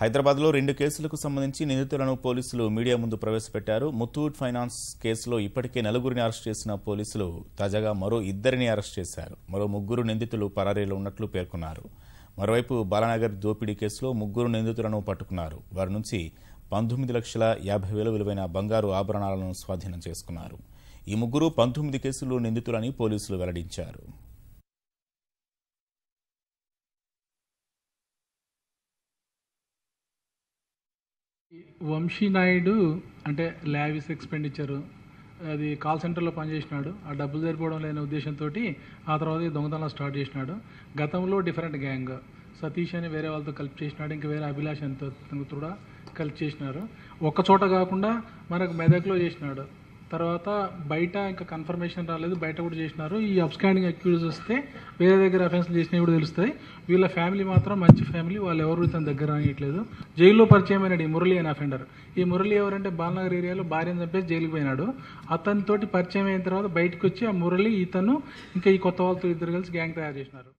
హైదరాబాద్లో 2 కేసులకు సంబంధించి నిందితులను పోలీసులు మీడియా ముందు ప్రవేశపెట్టారు. ముత్తూట్ ఫైనాన్స్ కేసులో ఇప్పటికే 4గురిని అరెస్ట్ చేసిన పోలీసులు తాజాగా మరో 2ని అరెస్ట్ చేశారు. మరో 3 నిందితులు పరారీలో ఉన్నట్లు పేర్కొన్నారు. మరోవైపు బాలానగర్ దోపిడీ కేసులో 3 నిందితులను పట్టుకున్నారు. వారి నుంచి 19,50,000 విలువైన బంగారు ఆభరణాలను స్వాధీనం చేసుకున్నారు. ఈ 3 19 కేసుల్లో నిందితులని పోలీసులు వెల్లడించారు. వంశీ నాయుడు అంటే లావిస్ ఎక్స్పెండిచరు అది కాల్ సెంటర్లో పనిచేసినాడు. ఆ డబ్బులు సరిపోవడం లేని ఉద్దేశంతో ఆ తర్వాత దొంగతనం స్టార్ట్ చేసినాడు. గతంలో డిఫరెంట్ గ్యాంగ్ సతీష్ అని వేరే వాళ్ళతో కలిపి చేసినాడు. ఇంకా వేరే అభిలాష్ అంతో కూడా కలిపి చేసినారు. ఒక్క చోట కాకుండా మనకు మెదక్లో చేసినాడు. తర్వాత బయట ఇంకా కన్ఫర్మేషన్ రాలేదు, బయట కూడా చేసినారు. ఈ అబ్స్కాండింగ్ అక్యూజ్ వస్తే వేరే దగ్గర అఫెన్స్లు చేసినవి కూడా తెలుస్తాయి. వీళ్ళ ఫ్యామిలీ మాత్రం మంచి ఫ్యామిలీ, వాళ్ళు ఎవరు ఇతని దగ్గర రానియట్లేదు. జైల్లో పరిచయం అయినాడు ఈ మురళి అనే అఫెండర్. ఈ మురళి ఎవరంటే బాలనగర్ ఏరియాలో భార్యను చంపేసి జైలుకి పోయినాడు. అతనితోటి పరిచయం అయిన తర్వాత బయటకు వచ్చి ఆ మురళి ఇతను ఇంకా ఈ కొత్త వాళ్ళతో 2 కలిసి గ్యాంగ్ తయారు చేసినారు.